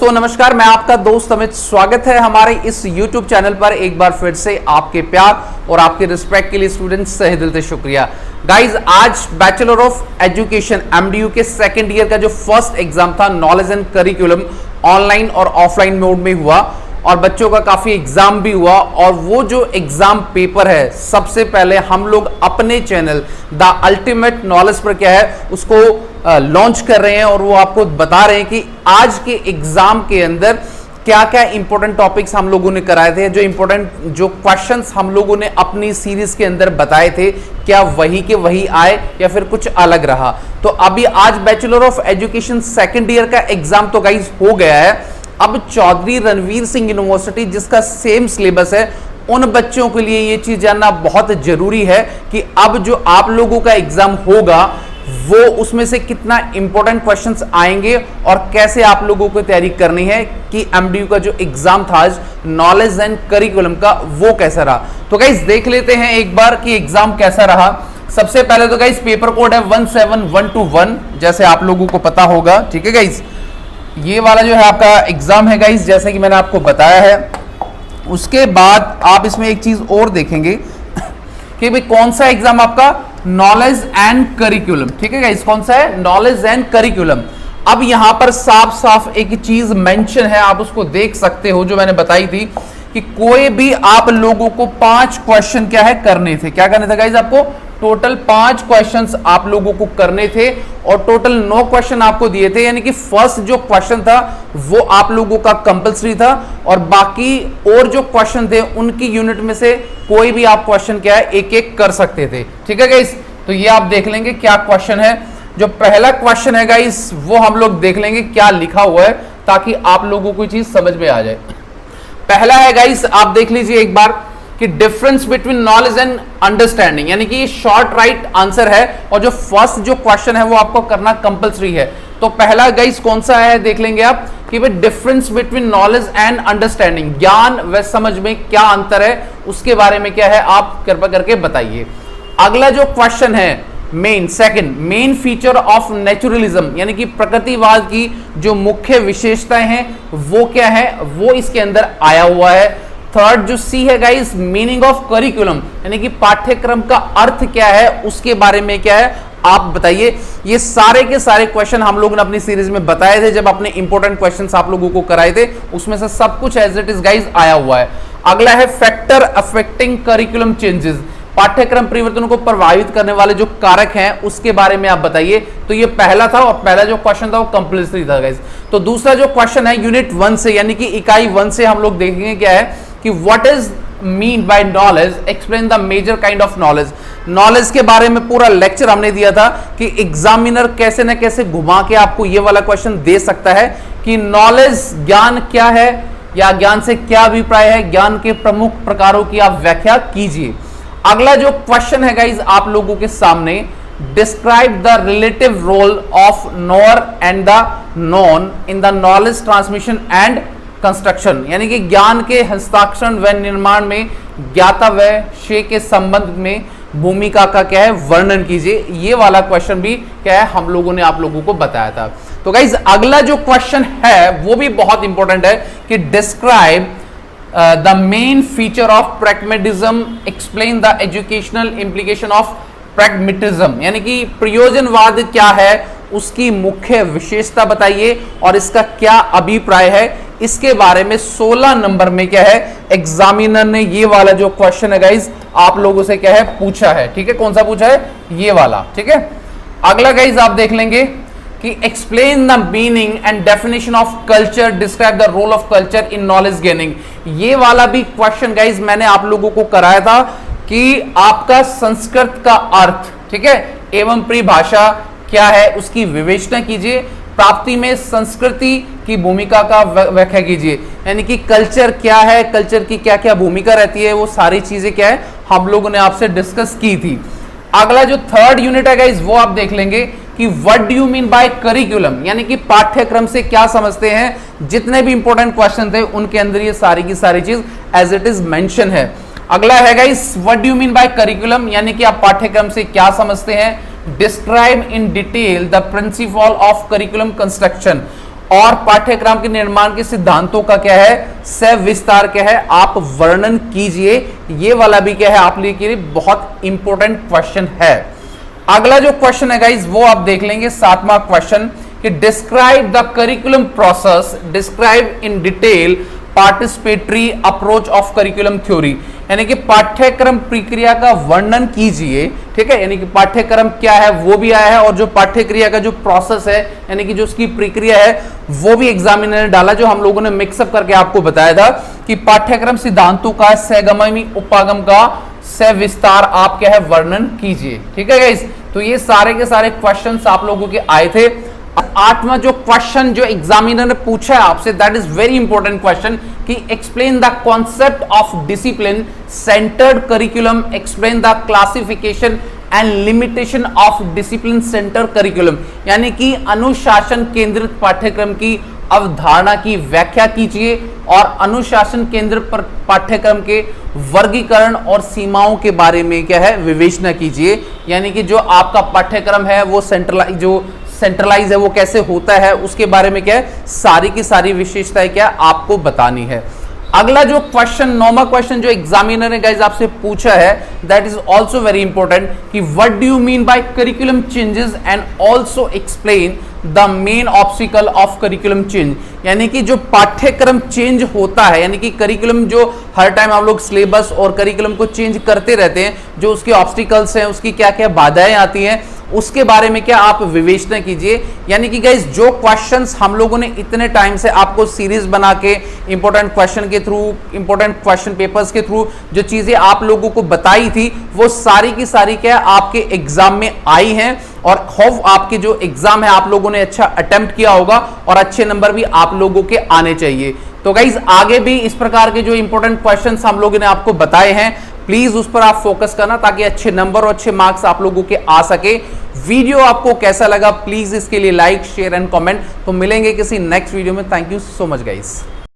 तो नमस्कार, मैं आपका दोस्त अमित। स्वागत है हमारे इस YouTube चैनल पर। एक बार फिर से आपके प्यार और आपके रिस्पेक्ट के लिए स्टूडेंट्स सही दिल से शुक्रिया। गाइज, आज बैचलर ऑफ एजुकेशन MDU के सेकेंड ईयर का जो फर्स्ट एग्जाम था नॉलेज एंड करिकुलम ऑनलाइन और ऑफलाइन मोड में हुआ और बच्चों का काफी एग्जाम भी हुआ। और वो जो एग्जाम पेपर है, सबसे पहले हम लोग अपने चैनल द अल्टीमेट नॉलेज पर क्या है उसको लॉन्च कर रहे हैं और वो आपको बता रहे हैं कि आज के एग्जाम के अंदर क्या क्या इंपॉर्टेंट टॉपिक्स हम लोगों ने कराए थे, जो इंपॉर्टेंट जो क्वेश्चंस हम लोगों ने अपनी सीरीज के अंदर बताए थे, क्या वही के वही आए या फिर कुछ अलग रहा। तो अभी आज bachelor of education second year का एग्जाम तो गाइज हो गया है। अब चौधरी रणवीर सिंह यूनिवर्सिटी जिसका सेम सिलेबस है, उन बच्चों के लिए ये चीज जानना बहुत जरूरी है कि अब जो आप लोगों का एग्जाम होगा वो उसमें से कितना इंपॉर्टेंट क्वेश्चंस आएंगे और कैसे आप लोगों को तैयारी करनी है कि MDU का जो एग्जाम था आज नॉलेज एंड करिकुलम का वो कैसा रहा। तो गाइस देख लेते हैं एक बार कि एग्जाम कैसा रहा। सबसे पहले तो गाइस पेपर कोड है 17121, जैसे आप लोगों को पता होगा। ठीक है गाइस, ये वाला जो है आपका एग्जाम है गाइस, जैसे कि मैंने आपको बताया है। उसके बाद आप इसमें एक चीज और देखेंगे कि भाई कौन सा एग्जाम आपका नॉलेज एंड करिकुलम। ठीक है गाइस, कौन सा है? Knowledge and curriculum. अब यहां पर साफ साफ एक चीज मेंशन है, आप उसको देख सकते हो, जो मैंने बताई थी कि कोई भी आप लोगों को 5 क्वेश्चन क्या है करने थे। क्या करने थे गाइस? आपको टोटल 5 क्वेश्चंस आप लोगों को करने थे और टोटल 9 क्वेश्चन आपको दिए थे। यानी कि फर्स्ट जो क्वेश्चन था वो आप लोगों का कंपलसरी था और बाकी और जो क्वेश्चन थे उनकी यूनिट में से कोई भी आप क्वेश्चन क्या है एक एक कर सकते थे। ठीक है गाइस, तो ये आप देख लेंगे क्या क्वेश्चन है। जो पहला क्वेश्चन है गाइस वो हम लोग देख लेंगे क्या लिखा हुआ है, ताकि आप लोगों को चीज समझ में आ जाए। पहला है गाइस, आप देख लीजिए एक बार कि difference between knowledge and understanding, यानी कि शॉर्ट राइट आंसर है और जो फर्स्ट जो क्वेश्चन है वो आपको करना कंपलसरी है। तो पहला गाइस कौन सा है देख लेंगे आप कि भाई difference between knowledge and understanding, ज्ञान व समझ में क्या अंतर है, उसके बारे में क्या है आप कृपया करके बताइए। अगला जो क्वेश्चन है मेन फीचर ऑफ नेचुरलिज्म, यानी कि प्रकृतिवाद की जो मुख्य विशेषताएं हैं वो क्या है, वो इसके अंदर आया हुआ है। थर्ड जो सी है गाइस, मीनिंग ऑफ करिकुलम, यानी कि पाठ्यक्रम का अर्थ क्या है, उसके बारे में क्या है आप बताइए। ये सारे के सारे क्वेश्चन हम लोगों ने अपनी सीरीज में बताए थे, जब अपने इंपॉर्टेंट क्वेश्चंस आप लोगों को कराए थे, उसमें से सब कुछ एज इट इज गाइस आया हुआ है। अगला है फैक्टर अफेक्टिंग करिकुलम चेंजेस, पाठ्यक्रम परिवर्तनों को प्रभावित करने वाले जो कारक हैं उसके बारे में आप बताइए। तो ये पहला था और पहला जो क्वेश्चन था वो कंपल्सरी था गाइस। तो दूसरा जो क्वेश्चन है यूनिट 1 से, यानी कि इकाई 1 से हम लोग देखेंगे क्या है कि what is mean by knowledge, explain the major kind of knowledge. Knowledge के बारे में पूरा लेक्चर हमने दिया था कि एग्जामिनर कैसे ना कैसे घुमा के आपको ये वाला क्वेश्चन दे सकता है कि नॉलेज ज्ञान क्या है या ज्ञान से क्या अभिप्राय है, ज्ञान के प्रमुख प्रकारों की आप व्याख्या कीजिए। अगला जो क्वेश्चन है गाइज आप लोगों के सामने, describe the relative role of knower and the known in the knowledge transmission and construction, यानी कि ज्ञान के हस्ताक्षर व निर्माण में ज्ञाता व शेय के संबंध में भूमिका का क्या है वर्णन कीजिए। ये वाला क्वेश्चन भी क्या है हम लोगों ने आप लोगों को बताया था। तो गाइज अगला जो क्वेश्चन है वो भी बहुत इंपॉर्टेंट है कि describe the main feature of pragmatism, explain the educational implication of pragmatism, यानी कि प्रयोजनवाद क्या है उसकी मुख्य विशेषता बताइए और इसका क्या अभिप्राय है। इसके बारे में 16 नंबर में क्या है एग्जामिनर ने ये वाला जो क्वेश्चन है गाइज आप लोगों से क्या है पूछा है। ठीक है, कौन सा पूछा है? ये वाला। ठीक है, अगला गाइज आप देख लेंगे कि explain the meaning and definition of culture, describe the role of culture in knowledge gaining. ये वाला भी क्वेश्चन गाइज मैंने आप लोगों को कराया था कि आपका संस्कृत का अर्थ, ठीक है, एवं परिभाषा क्या है उसकी विवेचना कीजिए, प्राप्ति में संस्कृति की भूमिका का व्याख्या कीजिए, यानी कि कल्चर क्या है, कल्चर की क्या क्या भूमिका रहती है, वो सारी चीजें क्या है हम लोगों ने आपसे डिस्कस की थी। अगला जो थर्ड यूनिट है गाइस वो आप देख लेंगे कि what do you mean by curriculum, यानी कि पाठ्यक्रम से क्या समझते हैं। जितने भी इंपॉर्टेंट क्वेश्चन थे उनके अंदर ये सारी की सारी चीज एज इट इज मेंशन है। अगला है guys what do you mean by curriculum, यानी कि आप पाठ्यक्रम से क्या समझते हैं। Describe in detail the principle of curriculum construction, और पाठ्यक्रम के निर्माण के सिद्धांतों का क्या है, सविस्तार क्या है, आप वर्णन कीजिए। ये वाला भी क्या है आप लोगों के लिए बहुत इंपॉर्टेंट क्वेश्चन है। अगला जो क्वेश्चन है गाइज वो आप देख लेंगे, 7वां क्वेश्चन कि describe the curriculum process, describe in detail participatory approach of curriculum theory, यानी कि पाठ्यक्रम प्रक्रिया का वर्णन कीजिए। ठीक है, यानी कि पाठ्यक्रम क्या है वो भी आया है और जो पाठ्यक्रिया का जो प्रोसेस है यानी कि जो उसकी प्रक्रिया है वो भी एग्जामिनर ने डाला, जो हम लोगों ने मिक्सअप करके आपको बताया था कि पाठ्यक्रम सिद्धांतों का सहगमनी उपागम का सविस्तार आप क्या है वर्णन कीजिए। ठीक है गाइस, तो ये सारे के सारे क्वेश्चंस आप लोगों के आए थे। 8वां जो क्वेश्चन जो एग्जामिनर ने पूछा है आपसे, that is very important question कि explain the concept of discipline centred curriculum, explain the classification and limitation of discipline centre curriculum, यानी कि अनुशासन केंद्रित पाठ्यक्रम की अवधारणा की व्याख्या कीजिए और अनुशासन केंद्रित पर पाठ्यक्रम के वर्गीकरण और सीमाओं के बारे में क्या है विवेचना कीजिए। यानी कि जो आपका पाठ्यक्रम है वो सेंट्रलाइज है वो कैसे होता है उसके बारे में क्या है सारी की सारी विशेषताएं क्या आपको बतानी है। अगला जो क्वेश्चन 9वां क्वेश्चन जो एग्जामिनर ने गाइस आपसे पूछा है, that is also very important कि what do you mean by curriculum changes and also explain the main obstacle of curriculum change, यानी कि जो पाठ्यक्रम चेंज होता है, यानी कि करिकुलम जो हर टाइम हम लोग सिलेबस और करिकुलम को चेंज करते रहते हैं, जो उसके ऑब्स्टिकल्स हैं उसकी क्या क्या बाधाएं आती हैं उसके बारे में क्या आप विवेचना कीजिए। यानी कि गाइस जो क्वेश्चंस हम लोगों ने इतने टाइम से आपको सीरीज बना के इंपॉर्टेंट क्वेश्चन के थ्रू, इंपॉर्टेंट क्वेश्चन पेपर्स के थ्रू जो चीजें आप लोगों को बताई थी वो सारी की सारी क्या आपके एग्जाम में आई हैं और होप आपके जो एग्जाम है आप लोगों ने अच्छा अटेम्प्ट किया होगा और अच्छे नंबर भी आप लोगों के आने चाहिए। तो गाइज आगे भी इस प्रकार के जो इंपॉर्टेंट क्वेश्चंस हम लोगों ने आपको बताए हैं प्लीज उस पर आप फोकस करना ताकि अच्छे नंबर और अच्छे मार्क्स आप लोगों के आ सके। वीडियो आपको कैसा लगा प्लीज इसके लिए लाइक शेयर एंड कमेंट। तो मिलेंगे किसी नेक्स्ट वीडियो में। Thank you so much guys.